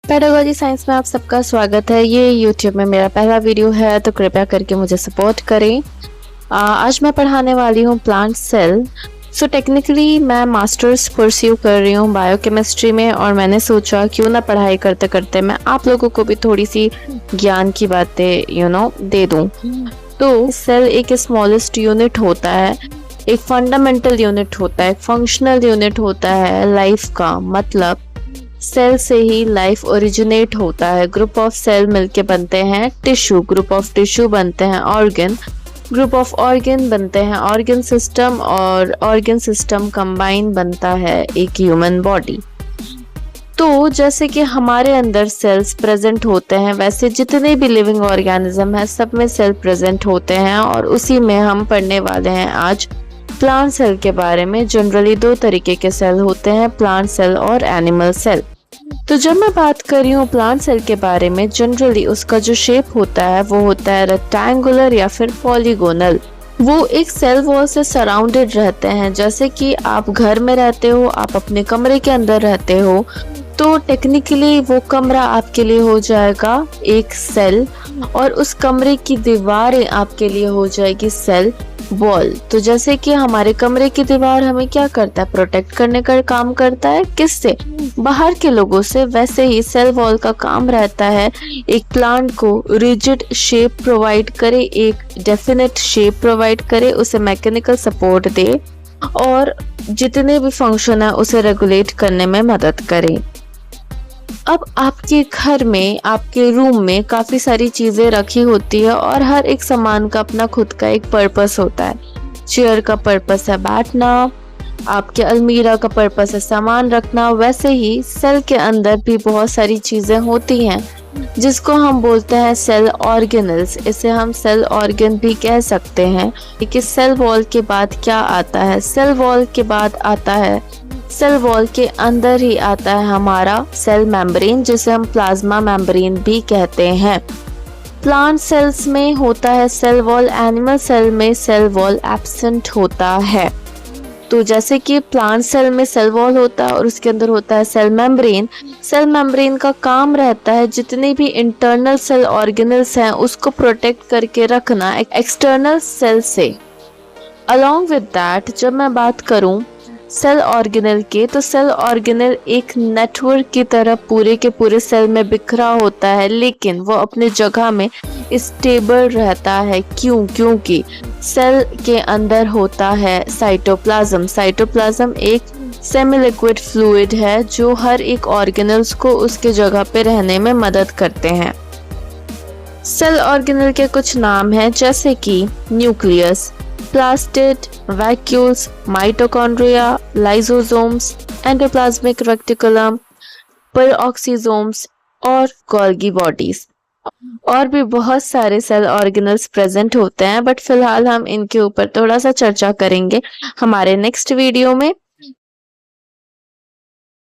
Pedagogy science में आप सबका स्वागत है। ये YouTube में मेरा पहला वीडियो है, तो कृपया करके मुझे सपोर्ट करें। आज मैं पढ़ाने वाली हूँ प्लांट सेल। सो टेक्निकली मैं मास्टर्स परस्यू कर रही हूँ बायोकेमिस्ट्री में, और मैंने सोचा क्यों ना पढ़ाई करते करते मैं आप लोगों को भी थोड़ी सी ज्ञान की बातें दे दूँ। तो सेल एक स्मॉलेस्ट यूनिट होता है, एक फंडामेंटल यूनिट होता है, एक फंक्शनल यूनिट होता है लाइफ का। मतलब सेल से ही लाइफ ओरिजिनेट होता है। ग्रुप ऑफ सेल मिलके बनते हैं टिश्यू, ग्रुप ऑफ टिश्यू बनते हैं ऑर्गन, ग्रुप ऑफ ऑर्गन बनते हैं ऑर्गन सिस्टम, और ऑर्गन सिस्टम कंबाइन बनता है एक ह्यूमन बॉडी। तो जैसे कि हमारे अंदर सेल्स प्रेजेंट होते हैं, वैसे जितने भी लिविंग ऑर्गेनिज्म है सब में सेल प्रेजेंट होते हैं, और उसी में हम पढ़ने वाले हैं आज प्लांट सेल के बारे में। जनरली दो तरीके के सेल होते हैं, प्लांट सेल और एनिमल सेल। तो जब मैं बात कर रही हूँ प्लांट सेल के बारे में, जनरली उसका जो शेप होता है वो होता है रेक्टेंगुलर या फिर पॉलीगोनल। वो एक सेल वॉल से सराउंडेड रहते हैं। जैसे कि आप घर में रहते हो, आप अपने कमरे के अंदर रहते हो, तो टेक्निकली वो कमरा आपके लिए हो जाएगा एक सेल, और उस कमरे की दीवारें आपके लिए हो जाएगी सेल वॉल। तो जैसे कि हमारे कमरे की दीवार हमें क्या करता है, प्रोटेक्ट करने का काम करता है, किससे, बाहर के लोगों से। वैसे ही सेल वॉल का काम रहता है एक प्लांट को रिजिड शेप प्रोवाइड करे, एक डेफिनेट शेप प्रोवाइड करे, उसे मैकेनिकल सपोर्ट दे, और जितने भी फंक्शन है उसे रेगुलेट करने में मदद करे। अब आपके घर में, आपके रूम में काफी सारी चीजें रखी होती है, और हर एक सामान का अपना खुद का एक पर्पस होता है। चेयर का पर्पस है बैठना, आपके अलमीरा का पर्पस है सामान रखना। वैसे ही सेल के अंदर भी बहुत सारी चीजें होती हैं जिसको हम बोलते हैं सेल ऑर्गेनल्स। इसे हम सेल ऑर्गन भी कह सकते हैं। कि सेल वॉल के बाद क्या आता है, सेल वॉल के बाद आता है, सेल वॉल के अंदर ही आता है हमारा सेल मेम्ब्रेन, जिसे हम प्लाज्मा मेम्ब्रेन भी कहते हैं। प्लांट सेल्स में होता है सेल वॉल, एनिमल सेल में सेल वॉल एब्सेंट होता है। तो जैसे कि प्लांट सेल में सेल वॉल होता है और उसके अंदर होता है सेल मेम्ब्रेन। सेल मेम्ब्रेन का काम रहता है जितने भी इंटरनल सेल ऑर्गेनल्स हैं उसको प्रोटेक्ट करके रखना एक्सटर्नल सेल से। अलॉन्ग विद दैट, जब मैं बात करूं सेल ऑर्गेनल के, तो सेल ऑर्गेनल एक नेटवर्क की तरह पूरे के पूरे सेल में बिखरा होता है, लेकिन वो अपने जगह में स्टेबल रहता है। क्योंकि सेल के अंदर होता है साइटोप्लाज्म। साइटोप्लाज्म एक सेमी लिक्विड फ्लूइड है जो हर एक ऑर्गेनल्स को उसके जगह पे रहने में मदद करते हैं। सेल ऑर्गेनल के कुछ नाम हैं, जैसे कि nucleus, plastid, vacuoles, mitochondria, lysosomes, endoplasmic reticulum, पेरोक्सीसोम्स और गोल्गी बॉडीज। और भी बहुत सारे सेल ऑर्गेनल्स प्रेजेंट होते हैं, बट फिलहाल हम इनके ऊपर थोड़ा सा चर्चा करेंगे हमारे नेक्स्ट वीडियो में।